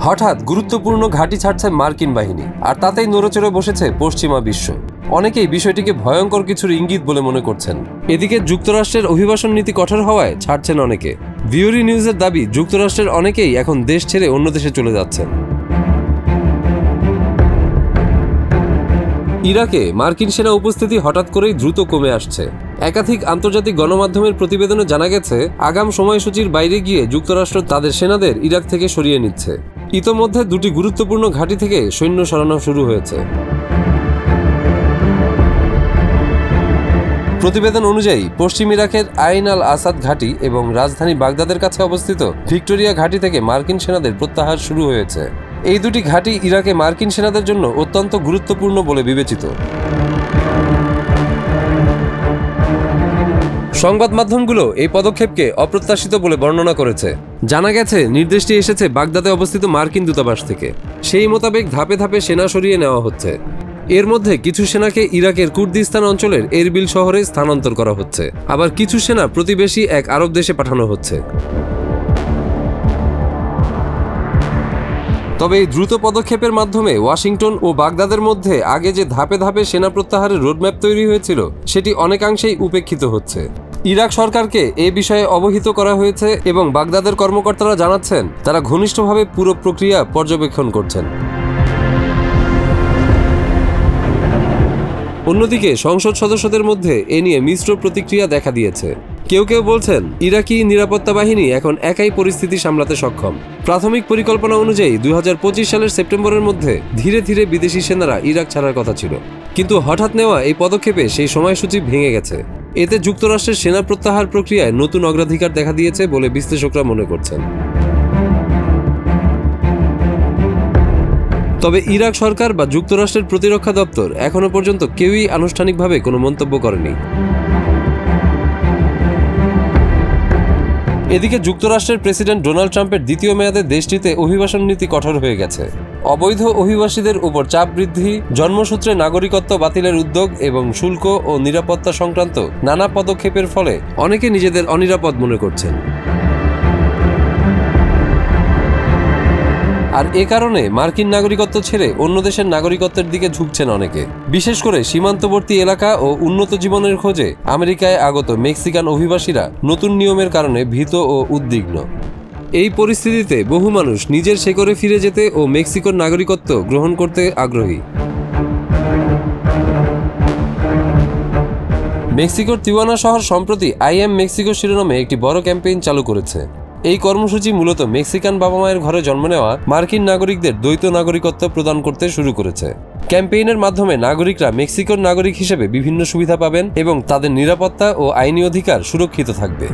হঠাৎ গুরুত্বপূর্ণ ঘাঁটি ছাড়ছে মার্কিন বাহিনী, আর তাতেই নড়েচড়ে বসেছে পশ্চিমা বিশ্ব। অনেকেই বিষয়টিকে ভয়ঙ্কর কিছুর ইঙ্গিত বলে মনে করছেন। এদিকে যুক্তরাষ্ট্রের অভিবাসন নীতি কঠোর হওয়ায় ছাড়ছেন অনেকে। ভিওরি নিউজের দাবি, যুক্তরাষ্ট্রের অনেকেই এখন দেশ ছেড়ে অন্য দেশে চলে যাচ্ছেন। ইরাকে মার্কিন সেনা উপস্থিতি হঠাৎ করেই দ্রুত কমে আসছে। একাধিক আন্তর্জাতিক গণমাধ্যমের প্রতিবেদনে জানা গেছে, আগাম সময়সূচির বাইরে গিয়ে যুক্তরাষ্ট্র তাদের সেনাদের ইরাক থেকে সরিয়ে নিচ্ছে। ইতোমধ্যে দুটি গুরুত্বপূর্ণ ঘাঁটি থেকে সৈন্য সরানো শুরু হয়েছে। প্রতিবেদন অনুযায়ী পশ্চিম ইরাকের আইন আল আসাদ ঘাঁটি এবং রাজধানী বাগদাদের কাছে অবস্থিত ভিক্টোরিয়া ঘাঁটি থেকে মার্কিন সেনাদের প্রত্যাহার শুরু হয়েছে। এই দুটি ঘাঁটি ইরাকে মার্কিন সেনাদের জন্য অত্যন্ত গুরুত্বপূর্ণ বলে বিবেচিত। সংবাদ মাধ্যমগুলো এই পদক্ষেপকে অপ্রত্যাশিত বলে বর্ণনা করেছে। জানা গেছে, নির্দেশটি এসেছে বাগদাদে অবস্থিত মার্কিন দূতাবাস থেকে। সেই মোতাবেক ধাপে ধাপে সেনা সরিয়ে নেওয়া হচ্ছে। এর মধ্যে কিছু সেনাকে ইরাকের কুর্দিস্তান অঞ্চলের এরবিল শহরে স্থানান্তর করা হচ্ছে, আবার কিছু সেনা প্রতিবেশী এক আরব দেশে পাঠানো হচ্ছে। তবে এই দ্রুত পদক্ষেপের মাধ্যমে ওয়াশিংটন ও বাগদাদের মধ্যে আগে যে ধাপে ধাপে সেনা প্রত্যাহারের রোডম্যাপ তৈরি হয়েছিল, সেটি অনেকাংশেই উপেক্ষিত হচ্ছে। ইরাক সরকারকে এ বিষয়ে অবহিত করা হয়েছে এবং বাগদাদের কর্মকর্তারা জানাচ্ছেন, তারা ঘনিষ্ঠভাবে পুরো প্রক্রিয়া পর্যবেক্ষণ করছেন। অন্যদিকে সংসদ সদস্যদের মধ্যে এ নিয়ে মিশ্র প্রতিক্রিয়া দেখা দিয়েছে। কেউ কেউ বলছেন, ইরাকি নিরাপত্তা বাহিনী এখন একাই পরিস্থিতি সামলাতে সক্ষম। প্রাথমিক পরিকল্পনা অনুযায়ী 2025 সালের সেপ্টেম্বরের মধ্যে ধীরে ধীরে বিদেশি সেনারা ইরাক ছাড়ার কথা ছিল, কিন্তু হঠাৎ নেওয়া এই পদক্ষেপে সেই সময়সূচি ভেঙে গেছে। এতে যুক্তরাষ্ট্রের সেনা প্রত্যাহার প্রক্রিয়ায় নতুন অগ্রাধিকার দেখা দিয়েছে বলে বিশ্লেষকরা মনে করছেন। তবে ইরাক সরকার বা যুক্তরাষ্ট্রের প্রতিরক্ষা দপ্তর এখনো পর্যন্ত কেউই আনুষ্ঠানিকভাবে কোনো মন্তব্য করেনি। এদিকে যুক্তরাষ্ট্রের প্রেসিডেন্ট ডোনাল্ড ট্রাম্পের দ্বিতীয় মেয়াদে দেশটিতে অভিবাসন নীতি কঠোর হয়ে গেছে। অবৈধ অভিবাসীদের উপর চাপ বৃদ্ধি, জন্মসূত্রে নাগরিকত্ব বাতিলের উদ্যোগ এবং শুল্ক ও নিরাপত্তা সংক্রান্ত নানা পদক্ষেপের ফলে অনেকে নিজেদের অনিরাপদ মনে করছেন। আর এ কারণে মার্কিন নাগরিকত্ব ছেড়ে অন্য দেশের নাগরিকত্বের দিকে ঝুঁকছেন অনেকে। বিশেষ করে সীমান্তবর্তী এলাকা ও উন্নত জীবনের খোঁজে আমেরিকায় আগত মেক্সিকান অভিবাসীরা নতুন নিয়মের কারণে ভীত ও উদ্বিগ্ন। এই পরিস্থিতিতে বহু মানুষ নিজের শেকড়ে ফিরে যেতে ও মেক্সিকোর নাগরিকত্ব গ্রহণ করতে আগ্রহী। মেক্সিকোর তিওয়ানা শহর সম্প্রতি আই এম মেক্সিকো শিরোনামে একটি বড় ক্যাম্পেইন চালু করেছে। এই কর্মসূচি মূলত মেক্সিকান বাবা মায়ের ঘরে জন্ম নেওয়া মার্কিন নাগরিকদের দ্বৈত নাগরিকত্ব প্রদান করতে শুরু করেছে। ক্যাম্পেইনের মাধ্যমে নাগরিকরা মেক্সিকোর নাগরিক হিসেবে বিভিন্ন সুবিধা পাবেন এবং তাদের নিরাপত্তা ও আইনি অধিকার সুরক্ষিত থাকবে।